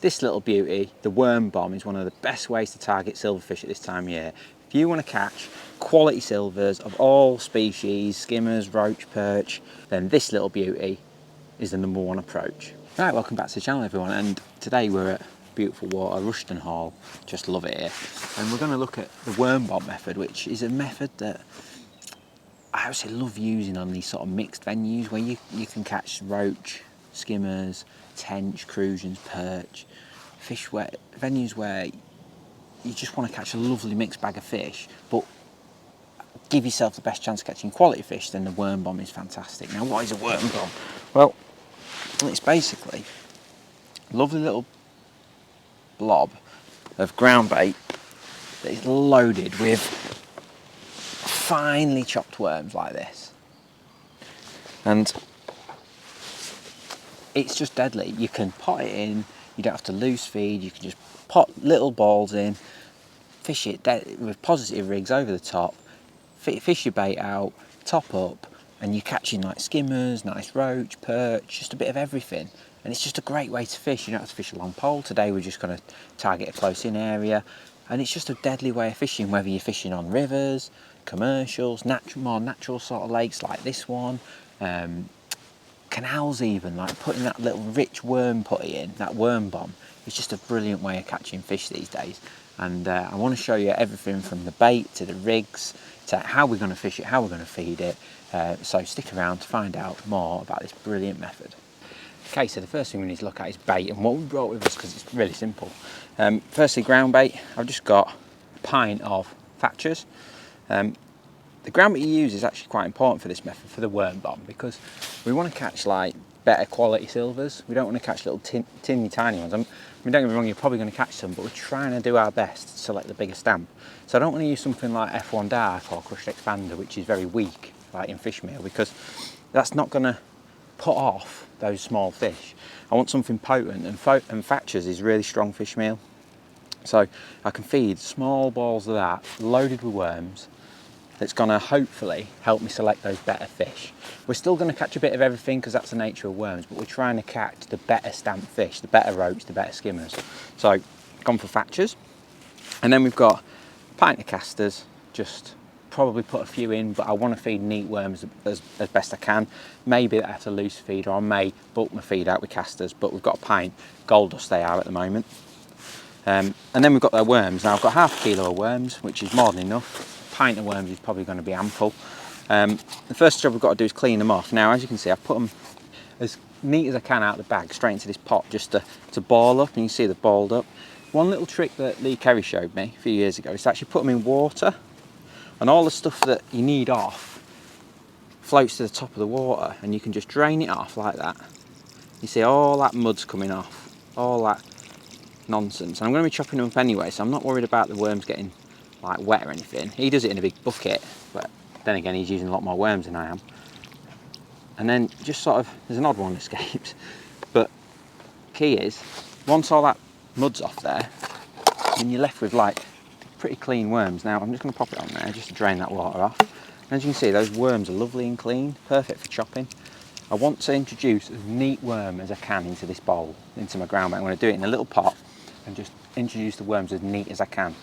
this little beauty, the worm bomb, is one of the best ways to target silverfish at this time of year. If you want to catch quality silvers of all species, skimmers, roach, perch, then this little beauty is the #1 approach. Right, welcome back to the channel everyone, and today we're at beautiful water, Rushton Hall, just love it here. And we're going to look at the worm bomb method, which is a method that I absolutely love using on these sort of mixed venues where you can catch roach, skimmers, tench, crusions, perch, venues where you just want to catch a lovely mixed bag of fish, but give yourself the best chance of catching quality fish. Then the worm bomb is fantastic. Now, what is a worm bomb? Well, it's basically a lovely little blob of ground bait that is loaded with finely chopped worms like this, and it's just deadly. You can pot it in, you don't have to loose feed, you can just pot little balls in, fish it with positive rigs over the top, fish your bait out, top up, and you're catching like skimmers, nice roach, perch, just a bit of everything. And it's just a great way to fish. You don't have to fish a long pole. Today we're just going to target a close in area, and it's just a deadly way of fishing, whether you're fishing on rivers, commercials, more natural sort of lakes like this one, canals even, like putting that little rich worm putty in, that worm bomb. It's just a brilliant way of catching fish these days. And I want to show you everything from the bait to the rigs to how we're going to fish it, how we're going to feed it. So stick around to find out more about this brilliant method. Okay, so the first thing we need to look at is bait and what we brought with us, because it's really simple. Firstly, ground bait. I've just got a pint of Thatchers. The ground bait you use is actually quite important for this method, for the worm bomb, because we want to catch like better quality silvers. We don't want to catch little tinny tiny ones. I mean, don't get me wrong, you're probably going to catch some, but we're trying to do our best to select the bigger stamp. So I don't want to use something like F1 Dark or Crushed Expander, which is very weak, like in fish meal, because that's not going to put off those small fish. I want something potent, and Thatchers is really strong fish meal. So I can feed small balls of that loaded with worms. That's going to hopefully help me select those better fish. We're still going to catch a bit of everything because that's the nature of worms, but we're trying to catch the better stamp fish, the better roach, the better skimmers. So gone for Thatchers. And then we've got a pint of casters, just probably put a few in, but I want to feed neat worms as best I can. Maybe I have to loose feed, or I may bulk my feed out with casters, but we've got a pint. Gold dust they are at the moment. And then we've got their worms. Now I've got ½ kilo of worms, which is more than enough. Pint of worms is probably going to be ample. The first job we've got to do is clean them off. Now, as you can see, I've put them as neat as I can out of the bag straight into this pot just to ball up, and you can see they're balled up. One little trick that Lee Kerry showed me a few years ago is to actually put them in water, and all the stuff that you need off floats to the top of the water, and you can just drain it off like that. You see all that mud's coming off, all that nonsense. And I'm going to be chopping them up anyway, so I'm not worried about the worms getting like wet or anything. He does it in a big bucket, but then again he's using a lot more worms than I am. And then just sort of, there's an odd one escapes, but key is, once all that mud's off there, then you're left with like pretty clean worms. Now I'm just going to pop it on there just to drain that water off. And as you can see, those worms are lovely and clean, perfect for chopping. I want to introduce as neat worm as I can into this bowl, into my ground bait. I'm going to do it in a little pot and just introduce the worms as neat as I can.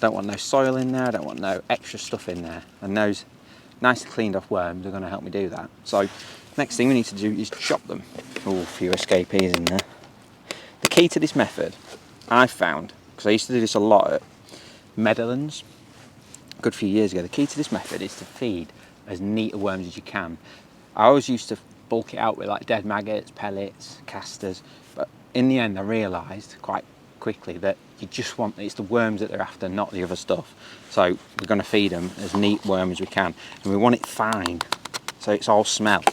Don't want no soil in there, I don't want no extra stuff in there. And those nicely cleaned off worms are going to help me do that. So next thing we need to do is chop them. Oh, a few escapees in there. The key to this method, I've found, because I used to do this a lot at Meadowlands a good few years ago, the key to this method is to feed as neat a worms as you can. I always used to bulk it out with like dead maggots, pellets, casters, but in the end I realised quite quickly that you just want, it's the worms that they're after, not the other stuff. So we're going to feed them as neat worm as we can, and we want it fine, so it's all smell.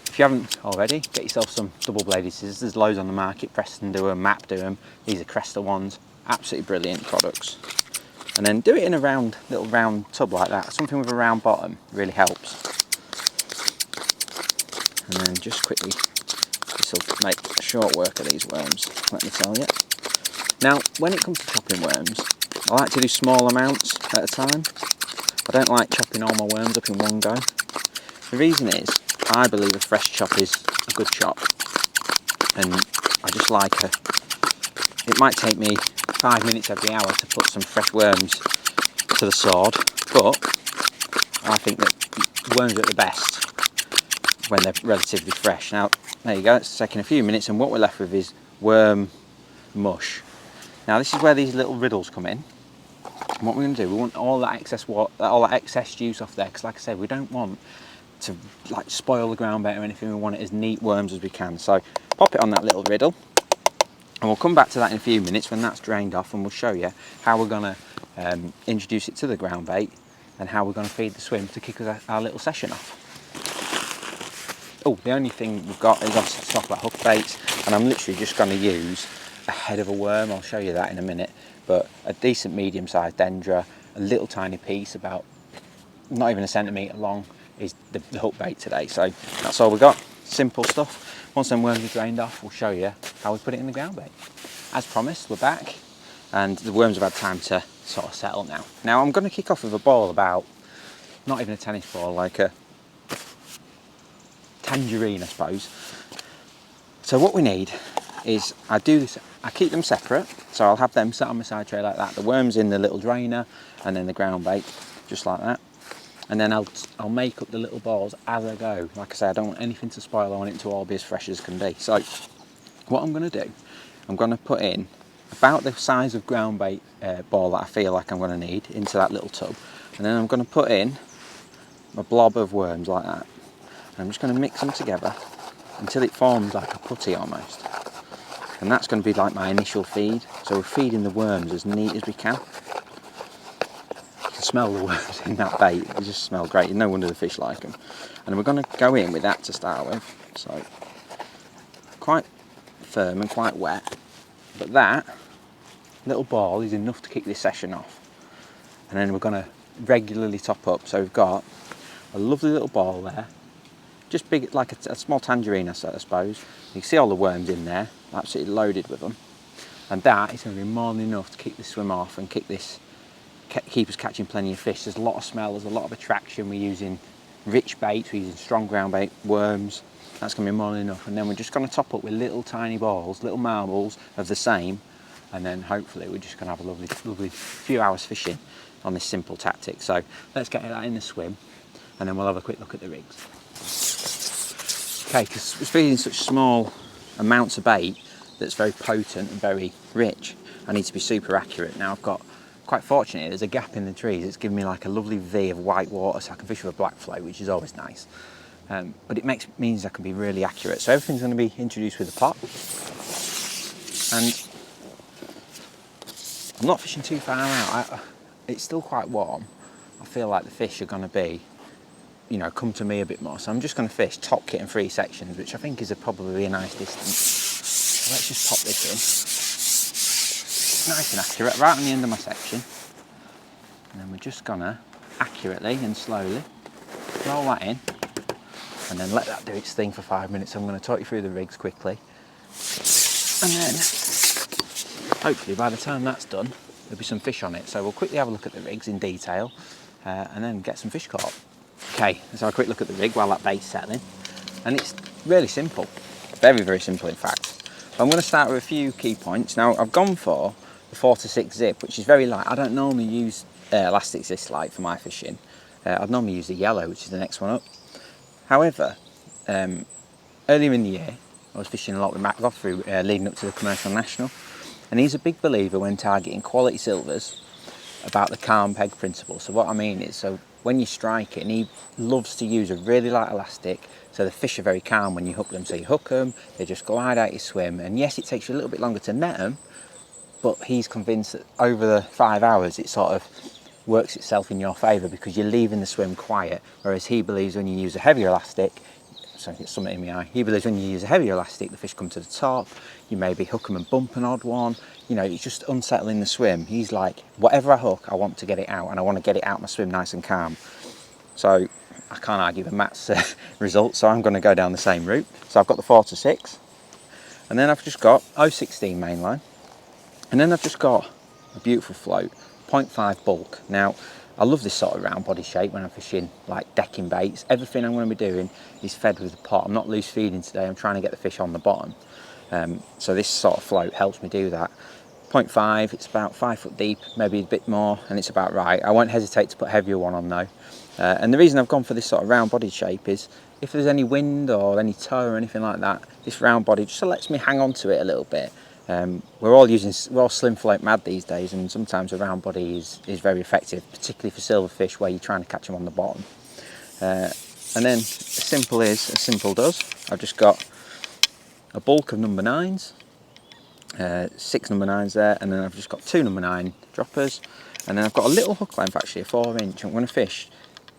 If you haven't already, get yourself some double-bladed scissors. There's loads on the market. Preston do them, Map do them. These are Cresta ones. Absolutely brilliant products. And then do it in a little round tub like that. Something with a round bottom really helps. And then just quickly, this will make short work of these worms, let me tell you. Now, when it comes to chopping worms, I like to do small amounts at a time. I don't like chopping all my worms up in one go. The reason is, I believe a fresh chop is a good chop, and I just like a it might take me 5 minutes every hour to put some fresh worms to the sword, but I think that worms are at the best when they're relatively fresh. Now, there you go, it's taking a few minutes, and what we're left with is worm mush. Now, this is where these little riddles come in. And what we're going to do, we want all that excess water, all that excess juice off there, because like I said, we don't want to like spoil the ground bait or anything. We want it as neat worms as we can. So pop it on that little riddle, and we'll come back to that in a few minutes when that's drained off, and we'll show you how we're going to introduce it to the ground bait and how we're going to feed the swim to kick our little session off. Oh, the only thing we've got is obviously to talk about hook baits, and I'm literally just going to use a head of a worm. I'll show you that in a minute, but a decent medium-sized dendra, a little tiny piece about not even a centimetre long is the hook bait today. So that's all we got, simple stuff. Once them worms are drained off, we'll show you how we put it in the ground bait. As promised, we're back, and the worms have had time to sort of settle now. Now I'm going to kick off with a ball about, not even a tennis ball, like a tangerine, I suppose. So what we need is, I keep them separate, so I'll have them sat on my side tray like that, the worms in the little drainer, and then the ground bait, just like that. And then I'll make up the little balls as I go. Like I say, I don't want anything to spoil, I want it to all be as fresh as can be. So what I'm going to do, I'm going to put in about the size of ground bait ball that I feel like I'm going to need into that little tub. And then I'm going to put in a blob of worms like that. And I'm just going to mix them together until it forms like a putty almost. And that's going to be like my initial feed. So we're feeding the worms as neat as we can. You can smell the worms in that bait, they just smell great. No wonder the fish like them. And we're going to go in with that to start with. So quite firm and quite wet. But that little ball is enough to kick this session off. And then we're going to regularly top up. So we've got a lovely little ball there. Just big, like a small tangerine, I suppose. You can see all the worms in there, absolutely loaded with them. And that is going to be more than enough to kick this swim off and keep us catching plenty of fish. There's a lot of smell, there's a lot of attraction. We're using rich baits, we're using strong ground bait, worms. That's going to be more than enough. And then we're just going to top up with little tiny balls, little marbles of the same. And then hopefully we're just going to have a lovely few hours fishing on this simple tactic. So let's get that in the swim, and then we'll have a quick look at the rigs. Okay, because we're feeding such small amounts of bait that's very potent and very rich, I need to be super accurate. Now I've got, quite fortunate, there's a gap in the trees. It's given me like a lovely V of white water, so I can fish with a black float, which is always nice. But it means I can be really accurate. So everything's going to be introduced with a pot. And I'm not fishing too far out. It's still quite warm. I feel like the fish are going to be, you know, come to me a bit more. So I'm just going to fish top kit and 3 sections, which I think is probably a nice distance. So let's just pop this in. Nice and accurate, right on the end of my section. And then we're just going to accurately and slowly roll that in, and then let that do its thing for 5 minutes. I'm going to talk you through the rigs quickly. And then, hopefully by the time that's done, there'll be some fish on it. So we'll quickly have a look at the rigs in detail, and then get some fish caught. Okay, let's have a quick look at the rig while that bait's settling. And it's really simple, very, very simple in fact. But I'm going to start with a few key points. Now I've gone for the 4 to 6 zip, which is very light. I don't normally use elastics this light for my fishing. I'd normally use the yellow, which is the next one up. However, earlier in the year, I was fishing a lot with Matt Godfrey leading up to the Commercial National, and he's a big believer when targeting quality silvers about the calm peg principle. So what I mean is, so when you strike it, and he loves to use a really light elastic, so the fish are very calm when you hook them. So you hook them, they just glide out your swim, and yes, it takes you a little bit longer to net them, but he's convinced that over the 5 hours it sort of works itself in your favour because you're leaving the swim quiet, whereas he believes when you use a heavier elastic, sorry, it's something in my eye, he believes when you use a heavier elastic, the fish come to the top, you maybe hook them and bump an odd one, you know, it's just unsettling the swim. He's like, whatever I hook, I want to get it out, and I want to get it out my swim nice and calm. So I can't argue with Matt's results, so I'm going to go down the same route. So I've got the 4 to 6, and then I've just got 0.16 mainline, and then I've just got a beautiful float, 0.5 bulk. Now, I love this sort of round body shape when I'm fishing like decking baits. Everything I'm going to be doing is fed with the pot. I'm not loose feeding today, I'm trying to get the fish on the bottom. So this sort of float helps me do that. 0.5, it's about 5 foot deep, maybe a bit more, and it's about right. I won't hesitate to put a heavier one on though. And the reason I've gone for this sort of round bodied shape is if there's any wind or any tow or anything like that, this round body just lets me hang on to it a little bit. We're all slim float mad these days, and sometimes a round body is very effective, particularly for silverfish where you're trying to catch them on the bottom. And then as simple does, I've just got a bulk of number 9s, 6 number 9s there, and then I've just got 2 number 9 droppers, and then I've got a little hook length, actually a 4-inch. I'm going to fish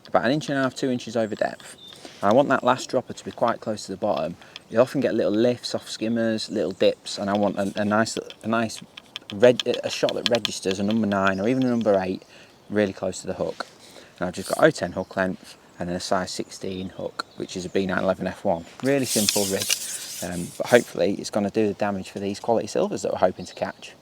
about 1.5 inches, 2 inches over depth. I want that last dropper to be quite close to the bottom. You often get little lifts off skimmers, little dips, and I want a nice shot that registers a number 9 or even a number 8 really close to the hook. And I've just got 0.10 hook length and then a size 16 hook, which is a B911 F1. Really simple rig, but hopefully it's going to do the damage for these quality silvers that we're hoping to catch.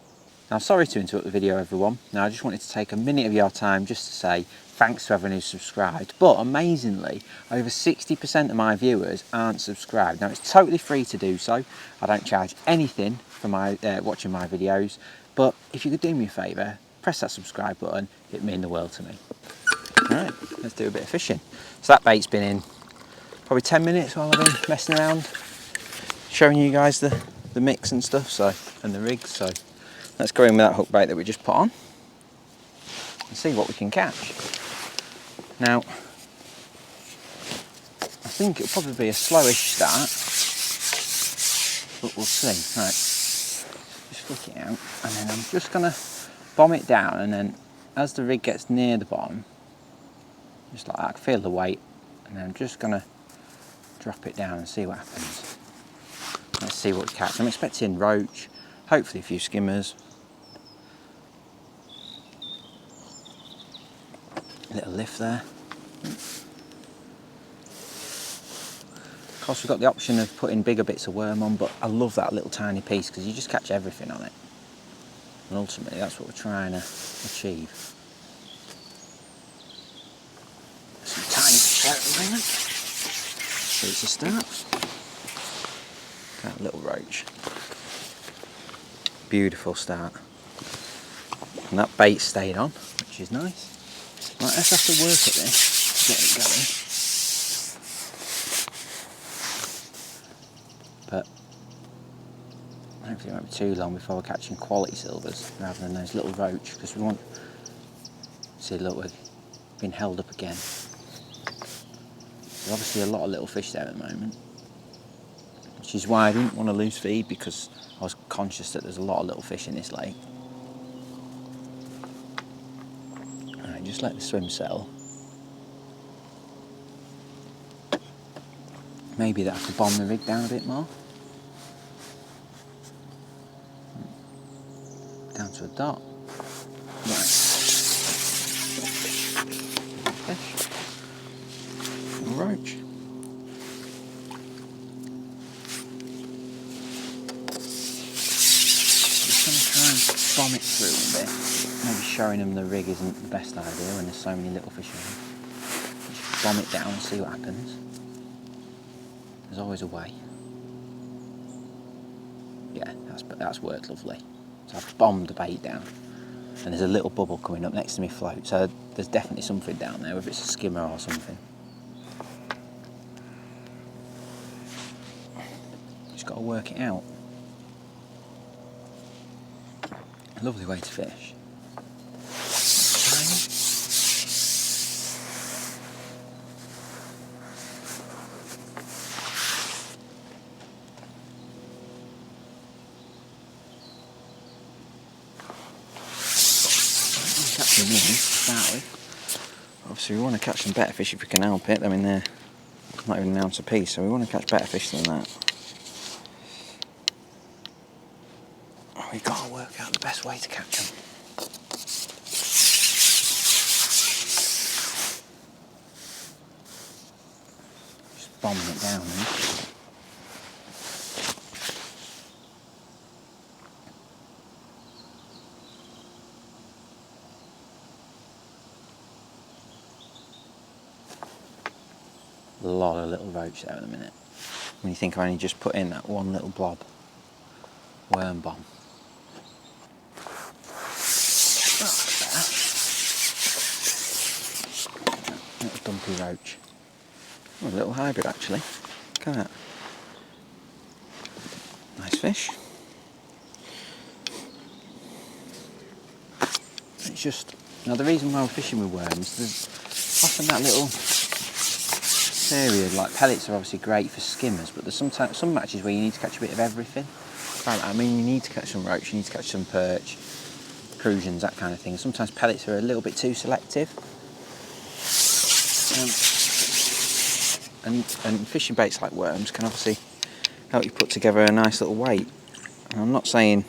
Now, sorry to interrupt the video, everyone. Now, I just wanted to take a minute of your time just to say thanks to everyone who's subscribed. But amazingly, over 60% of my viewers aren't subscribed. Now, it's totally free to do so. I don't charge anything for watching my videos. But if you could do me a favour, press that subscribe button. It'd mean the world to me. All right, let's do a bit of fishing. So that bait's been in probably 10 minutes while I've been messing around, showing you guys the mix and stuff, and the rigs. So let's go in with that hook bait that we just put on and see what we can catch. Now, I think it'll probably be a slowish start, but we'll see. Right, just flick it out, and then I'm just gonna bomb it down, and then as the rig gets near the bottom, just like that, I can feel the weight, and then I'm just gonna drop it down and see what happens. Let's see what we catch. I'm expecting roach, hopefully a few skimmers. Little lift there. Of course, we've got the option of putting bigger bits of worm on, but I love that little tiny piece because you just catch everything on it. And ultimately, that's what we're trying to achieve. Some tiny fish out at the moment. So it's a start. That little roach. Beautiful start. And that bait stayed on, which is nice. Right, let's have to work at this to get it going. But hopefully it won't be too long before we're catching quality silvers rather than those little roach, because we want to see, look, we've been held up again. There's obviously a lot of little fish there at the moment, which is why I didn't want to lose feed, because I was conscious that there's a lot of little fish in this lake. Alright, just let the swim settle. Maybe that I could bomb the rig down a bit more. Down to a dot. Right. Fish. And roach. Just going to try and bomb it through a bit. Maybe showing them the rig isn't the best idea when there's so many little fish around. Just bomb it down and see what happens. There's always a way. Yeah, that's worked lovely. So I've bombed the bait down, and there's a little bubble coming up next to me float, so there's definitely something down there, whether it's a skimmer or something. Just got to work it out. A lovely way to fish. Catching these to start with. Obviously we want to catch some better fish if we can help it. I mean, they're not even an ounce a piece, so we want to catch better fish than that. We've got to work out the best way to catch them. Just bombing it down then. A lot of little roach there at the minute. When you think I've only just put in that one little blob. worm bomb. Little dumpy roach. Oh, a little hybrid actually. Look at that. Nice fish. It's just, now the reason why we're fishing with worms, there's often that little period, like pellets are obviously great for skimmers, but there's sometimes some matches where you need to catch a bit of everything. I mean, you need to catch some roach, you need to catch some perch, crusions, that kind of thing. Sometimes pellets are a little bit too selective. And fishing baits like worms can obviously help you put together a nice little weight. And I'm not saying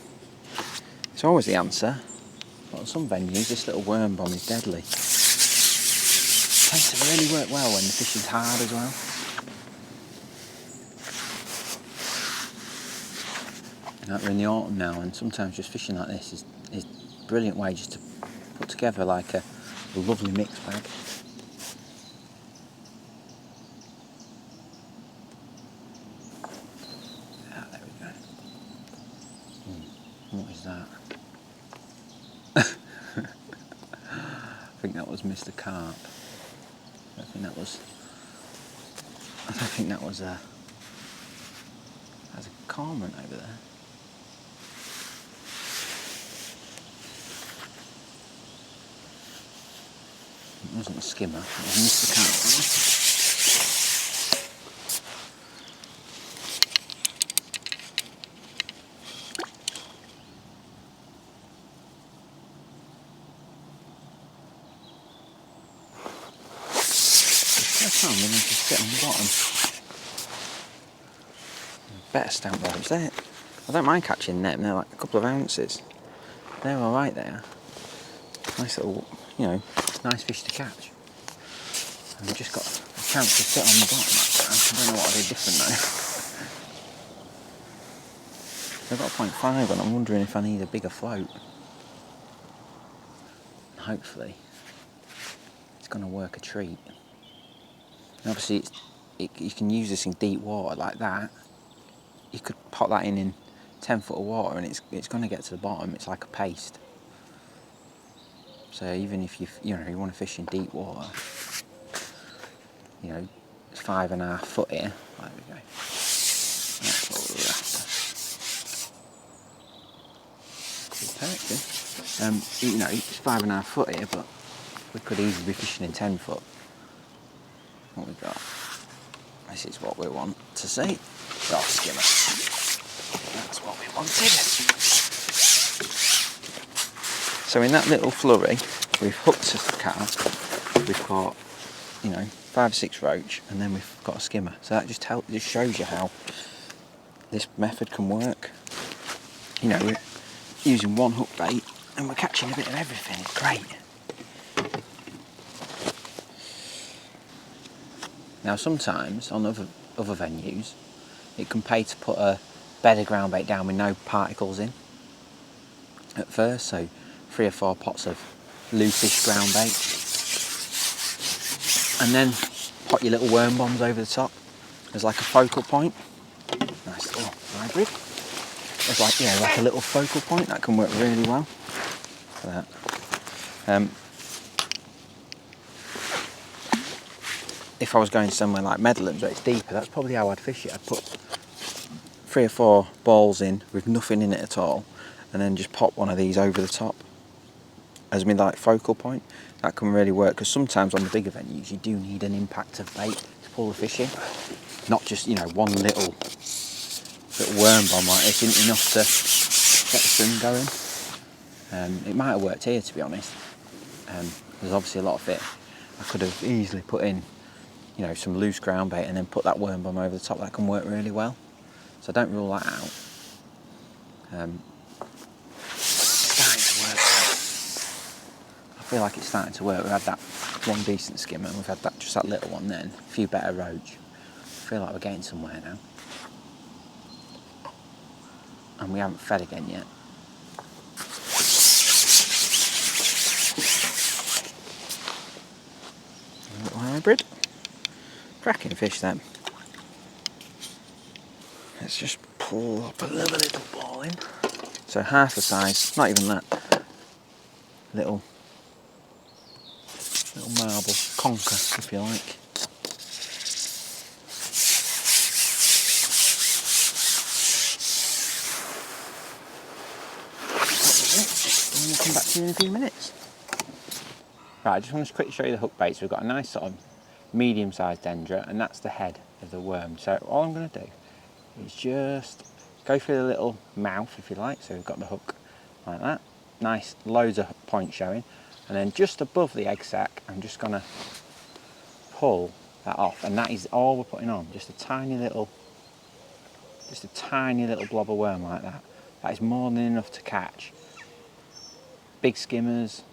it's always the answer, but on some venues this little worm bomb is deadly. It tends to really work well when the fishing's hard as well. Like we're in the autumn now, and sometimes just fishing like this is a brilliant way just to put together like a lovely mixed bag. Ah, there we go. What is that? I think that was Mr. Carp. I don't think that was a. There's a cormorant over there. It wasn't a skimmer, it was Mr. Carp. First time we're going to sit on the bottom. Better stamp roach there. I don't mind catching them, they're like a couple of ounces. They're alright there. Nice little, nice fish to catch. And we've just got a chance to sit on the bottom. I don't know what I do different though. They've got a 0.5 and I'm wondering if I need a bigger float. Hopefully it's going to work a treat. And obviously you can use this in deep water like that. You could pop that in 10 foot of water and it's going to get to the bottom. It's like a paste. So even if you want to fish in deep water, it's 5.5 foot here. There we go. That's what we're after. Cool perch, it's 5.5 foot here, but we could easily be fishing in 10 foot. What we got? This is what we want to see. Oh, skimmer. That's what we wanted. So in that little flurry, we've hooked a carp, we've got, 5 or 6 roach, and then we've got a skimmer. So that just shows you how this method can work. We're using one hook bait, and we're catching a bit of everything. It's great. Now sometimes on other venues, it can pay to put a bed of ground bait down with no particles in at first, so 3 or 4 pots of nufish ground bait, and then put your little worm bombs over the top as like a focal point. Nice little hybrid. It's like a little focal point that can work really well for that. If I was going somewhere like Medlands where it's deeper, that's probably how I'd fish it. I'd put 3 or 4 balls in with nothing in it at all, and then just pop one of these over the top as like focal point. That can really work, because sometimes on the bigger venues you do need an impact of bait to pull the fish in. Not just one little worm bomb like this isn't enough to get the swim going. It might have worked here, to be honest. There's obviously a lot of it. I could have easily put in some loose ground bait and then put that worm bomb over the top. That can work really well, so don't rule that out. Starting to work now. I feel like it's starting to work. We've had that one decent skimmer, and we've had just that little one then, a few better roach. I feel like we're getting somewhere now, and we haven't fed again yet. A little hybrid. Cracking fish then. Let's just pull up another little ball. ball in. So half the size, not even that. Little marble conker, if you like. And we'll come back to you in a few minutes. Right, I just want to quickly show you the hook bait. So we've got a nice sort of medium-sized dendra, and that's the head of the worm. So all I'm going to do is just go through the little mouth, if you like. So we've got the hook like that. Nice, loads of points showing. And then just above the egg sac, I'm just going to pull that off. And that is all we're putting on. Just a tiny little blob of worm like that. That is more than enough to catch big skimmers,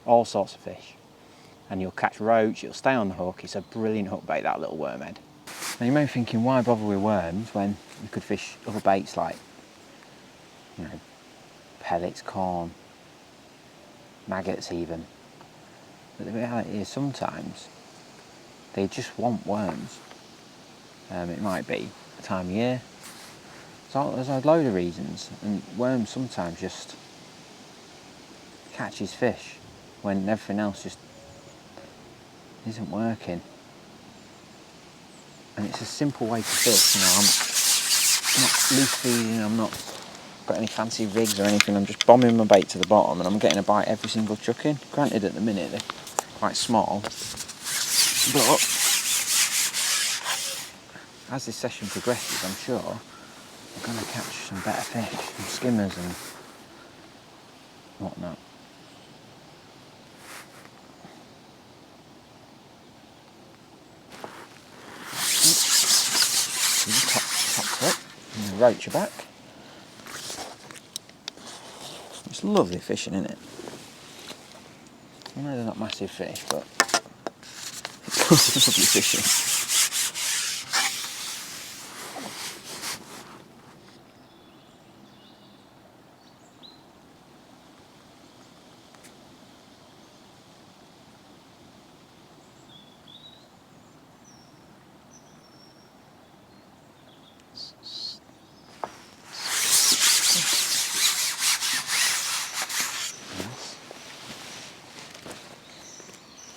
all sorts of fish. And you'll catch roach, it'll stay on the hook. It's a brilliant hook bait, that little worm head. Now you may be thinking, why bother with worms when you could fish other baits like, you know, pellets, corn, maggots even. But the reality is sometimes they just want worms. It might be the time of year. So there's a load of reasons, and worms sometimes just catches fish when everything else just isn't working. And it's a simple way to fish. You know, I'm not loose feeding, I'm not got any fancy rigs or anything. I'm just bombing my bait to the bottom, and I'm getting a bite every single chuck in. Granted, at the minute they're quite small, but as this session progresses, I'm sure we're going to catch some better fish, some skimmers and whatnot. Top up, and the roach are back. It's lovely fishing, isn't it? I know they're not massive fish, but it's lovely fishing.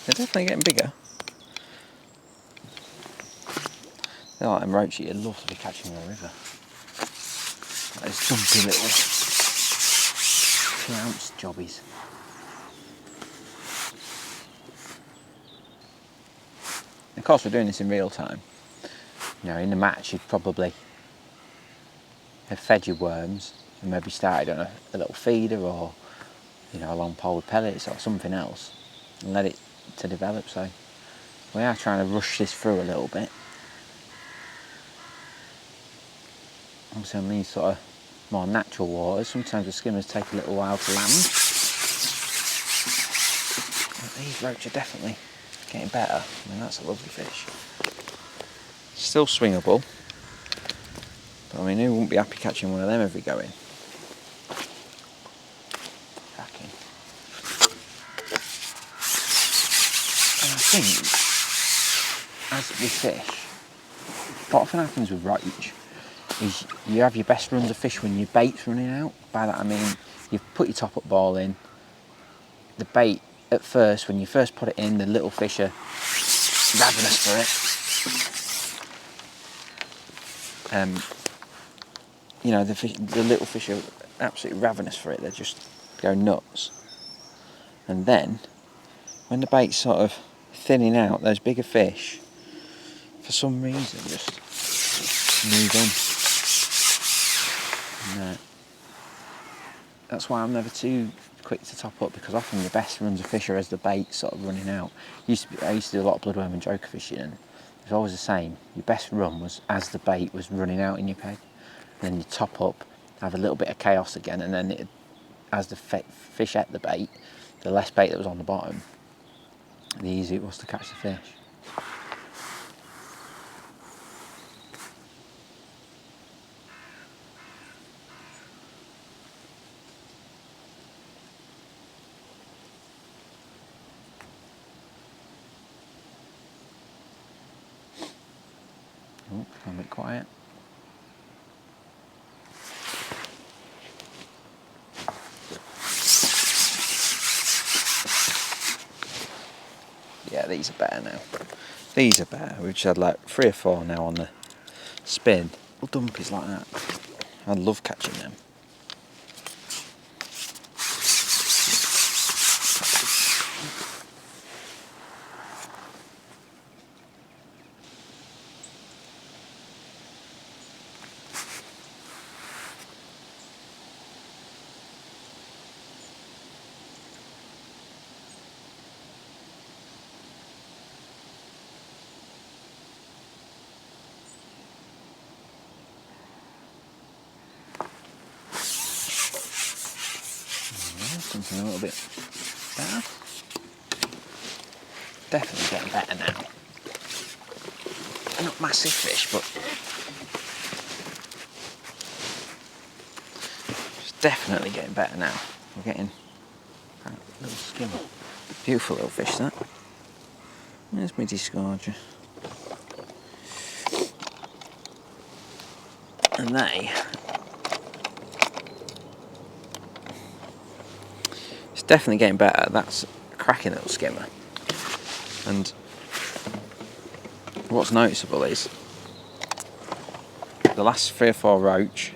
They're definitely getting bigger. They're like them roach you'd love to be catching in the river. Like those jumpy little 2-ounce jobbies. Of course, we're doing this in real time. You know, in the match, you'd probably have fed your worms and maybe started on a little feeder or, you know, a long pole with pellets or something else and let it to develop. So we are trying to rush this through a little bit. Obviously on these sort of more natural waters, sometimes the skimmers take a little while to land. But these roach are definitely getting better. I mean, that's a lovely fish. Still swingable, but I mean, who wouldn't be happy catching one of them every go in? Cracking. And I think, as we fish, what often happens with roach is you have your best runs of fish when your bait's running out. By that I mean, you've put your top up ball in, the bait at first, when you first put it in, the little fish are ravenous for it. You know, the little fish are absolutely ravenous for it. They just go nuts. And then, when the bait's sort of thinning out, those bigger fish, for some reason, just move in. And, that's why I'm never too quick to top up, because often your best runs of fish are as the bait's sort of running out. I used to do a lot of bloodworm and joker fishing, and it was always the same. Your best run was as the bait was running out in your peg. Then you top up, have a little bit of chaos again, and then as the fish ate the bait, the less bait that was on the bottom, the easier it was to catch the fish. Oh, a bit quiet. these are better now. These are better. We've just had like 3 or 4 now on the spin. Little dumpies like that. I love catching them. Something a little bit better. Definitely getting better now. Not massive fish, but it's definitely getting better now. We're getting a little skimmer. Beautiful little fish, that. There's my discarger. And it's definitely getting better. That's a cracking little skimmer. And what's noticeable is the last 3 or 4 roach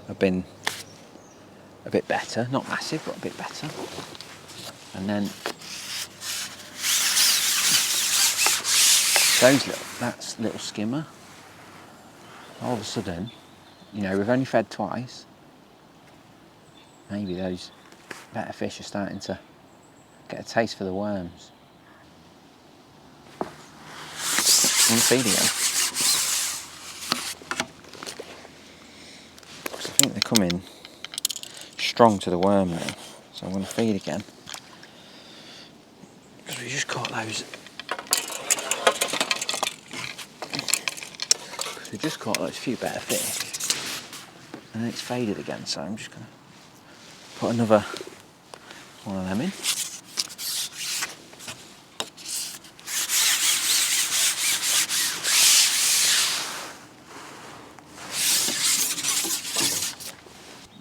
have been a bit better, not massive, but a bit better. And then that's little skimmer. All of a sudden, you know, we've only fed twice. Maybe those better fish are starting to get a taste for the worms. I'm feed again. Because I think they're coming strong to the worm now. So I'm going to feed again. Because we just caught those. We just caught those few better fish. And then it's faded again, so I'm just going to put another one of them in.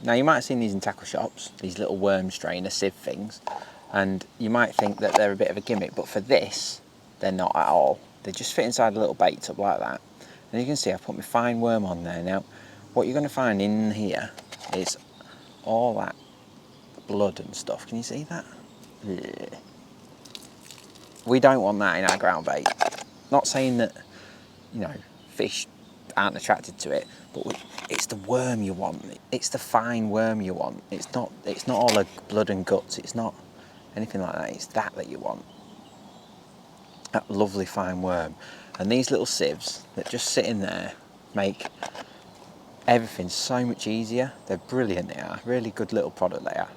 Now you might have seen these in tackle shops, these little worm strainer sieve things, and you might think that they're a bit of a gimmick, but for this, they're not at all. They just fit inside a little bait tub like that. And you can see I've put my fine worm on there. Now, what you're going to find in here is all that blood and stuff. Can you see that? Yeah. We don't want that in our ground bait. Not saying that, you know, fish aren't attracted to it, but it's the worm you want. It's the fine worm you want. It's not all the blood and guts. It's not anything like that. It's that you want. That lovely fine worm. And these little sieves that just sit in there make everything so much easier. They're brilliant, they are. Really good little product they are.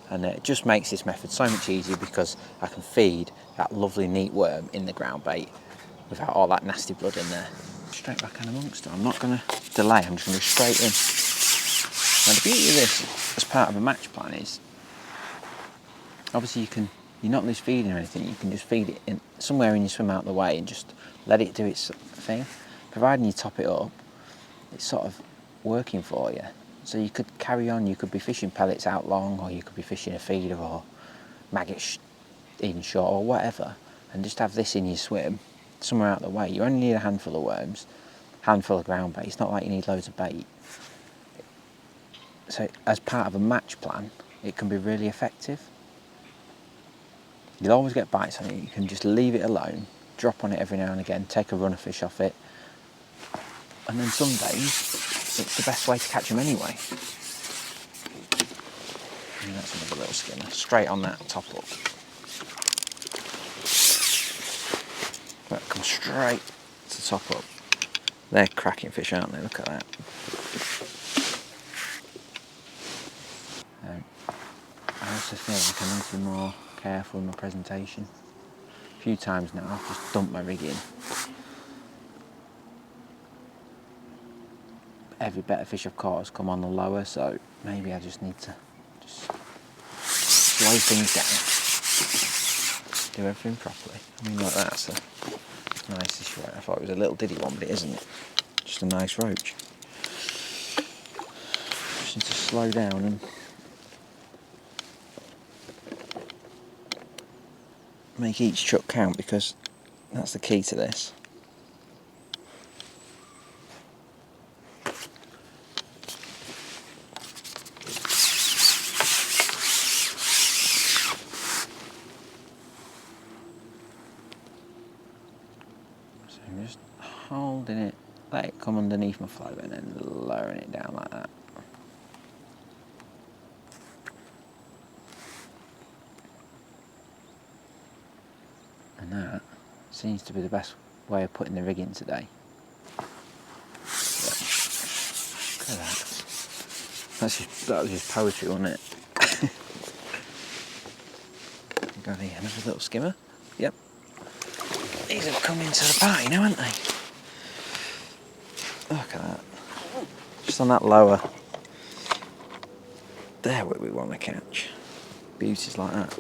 And it just makes this method so much easier because I can feed that lovely neat worm in the ground bait without all that nasty blood in there. Straight back in amongst it. I'm not going to delay, I'm just going to go straight in. Now the beauty of this as part of a match plan is, obviously you're not loose feeding or anything, you can just feed it in somewhere in your swim out of the way and just let it do its thing. Providing you top it up, it's sort of working for you. So you could carry on, you could be fishing pellets out long, or you could be fishing a feeder or maggot in short or whatever, and just have this in your swim somewhere out of the way. You only need a handful of worms, handful of ground bait. It's not like you need loads of bait. So as part of a match plan, it can be really effective. You'll always get bites on it. You can just leave it alone, drop on it every now and again, take a runner fish off it, and then some days it's the best way to catch them anyway. And that's another little skimmer, straight on that top hook. That comes straight to top hook. They're cracking fish, aren't they? Look at that. I also feel like I need to be more careful in my presentation. A few times now I've just dumped my rig in. Every better fish I've caught has come on the lower, so maybe I just need to just slow things down. Do everything properly. I mean, like that's a nice roach. I thought it was a little diddy one, but it isn't. Just a nice roach. Just need to slow down and make each chuck count, because that's the key to this. So I'm just holding it, let it come underneath my float, and then lowering it down like that. And that seems to be the best way of putting the rig in today. Look at that. That was just poetry, wasn't it? Got another little skimmer. Yep. These have come into the party now, haven't they? Look at that. Just on that lower. There where we want to catch. Beauties like that.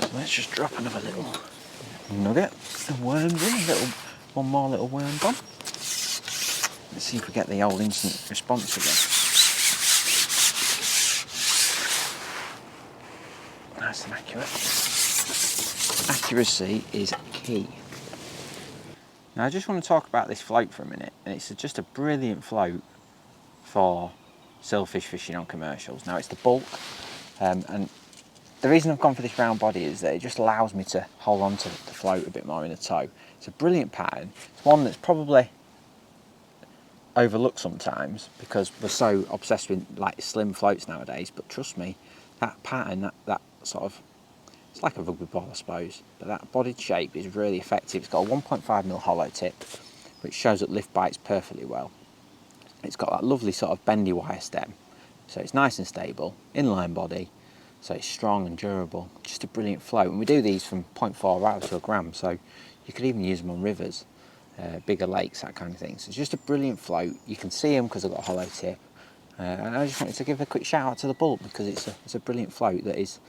So let's just drop another little nugget of worms in. One more little worm bomb. Let's see if we get the old instant response again. Nice and accurate. Accuracy is key. Now I just want to talk about this float for a minute, and it's just a brilliant float for silverfish fishing on commercials. Now it's the bulk, and the reason I've gone for this round body is that it just allows me to hold on to the float a bit more in the toe. It's a brilliant pattern. It's one that's probably overlooked sometimes because we're so obsessed with like slim floats nowadays, but trust me, that pattern, that sort of, it's like a rugby ball I suppose, but that bodied shape is really effective. It's got a 1.5mm hollow tip which shows that lift bites perfectly well. It's got that lovely sort of bendy wire stem, so it's nice and stable, inline body, so it's strong and durable. Just a brilliant float, and we do these from 0.4 hours to a gram, so you could even use them on rivers, bigger lakes, that kind of thing. So it's just a brilliant float. You can see them because they've got a hollow tip, and I just wanted to give a quick shout out to the bulk because it's a brilliant float that is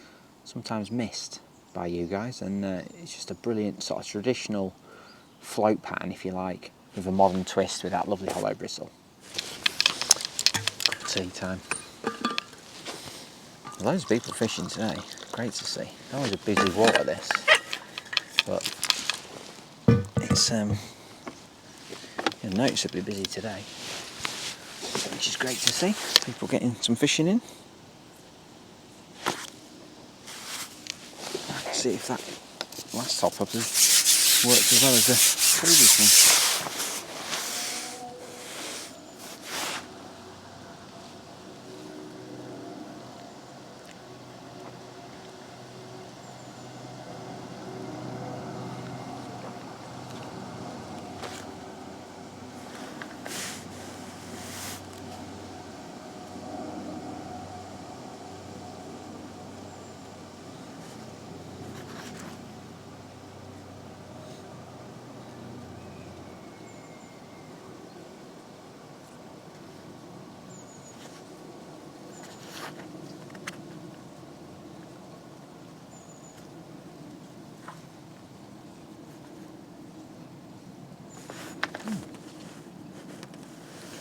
sometimes missed by you guys, and it's just a brilliant sort of traditional float pattern, if you like, with a modern twist with that lovely hollow bristle. Tea time. Loads of people fishing today. Great to see. Always a busy water this, but it's noticeably busy today, which is great to see. People getting some fishing in. Let's see if that last top up has worked as well as the previous one.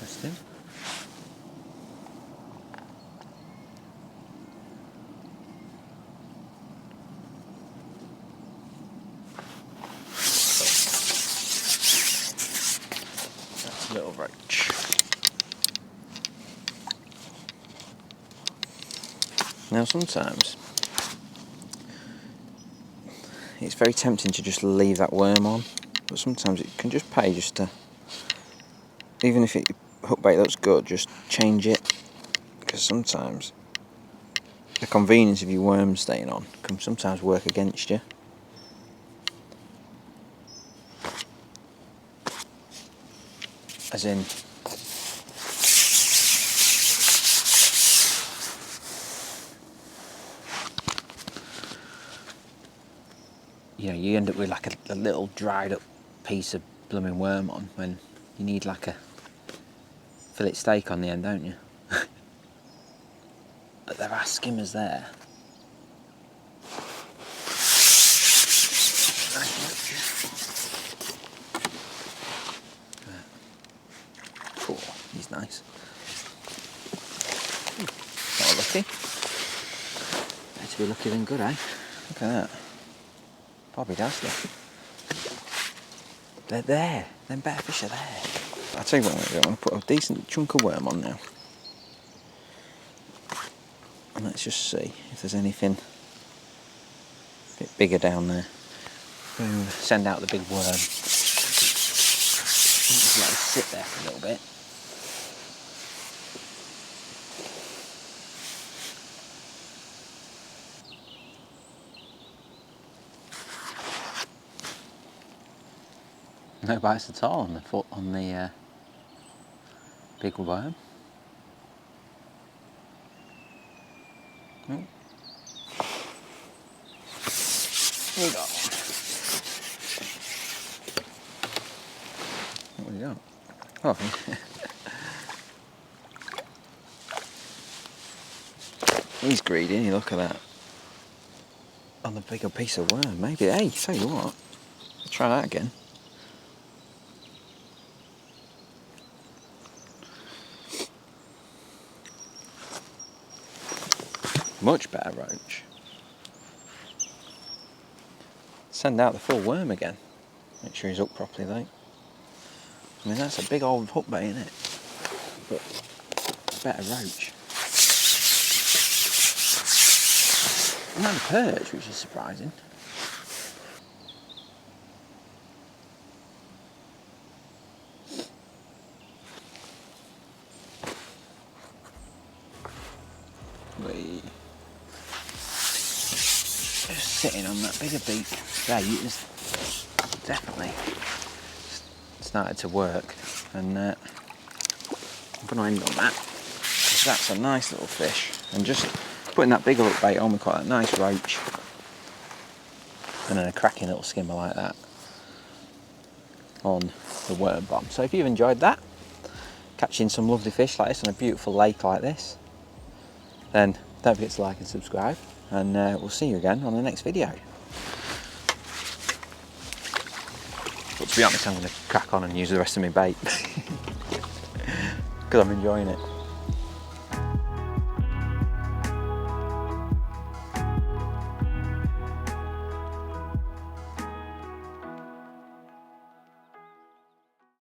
Interesting. That's a little roach. Now sometimes it's very tempting to just leave that worm on, but sometimes it can just pay just to, even if it hook bait looks good, just change it, because sometimes the convenience of your worm staying on can sometimes work against you. As in, you know, you end up with like a little dried up piece of blooming worm on when you need like a fillet steak on the end, don't you? But there are skimmers there. Cool, he's nice. Not lucky. to be lucky than good, eh? Look at that. Bobby Dazzler. They're there. Them better fish are there. I'll tell you what I'm going to do. I'm going to put a decent chunk of worm on now. And let's just see if there's anything a bit bigger down there. Boom. Send out the big worm. Just let it sit there for a little bit. No bites at all on the foot on the big worm. Oh. We got one. What have we got? Oh. He's greedy, look at that. On the bigger piece of worm, maybe. Hey, tell you what, let's try that again. Much better roach. Send out the full worm again. Make sure he's hooked properly though. I mean, that's a big old hook bait, isn't it? But better roach. And not a perch, which is surprising. Just sitting on that bigger beak bait is definitely started to work, and I'm going to end on that because that's a nice little fish. And just putting that bigger hook bait on, we got that nice roach, and then a cracking little skimmer like that on the worm bomb. So if you've enjoyed that, catching some lovely fish like this on a beautiful lake like this, then don't forget to like and subscribe, and we'll see you again on the next video. But to be honest, I'm going to crack on and use the rest of my bait because I'm enjoying it.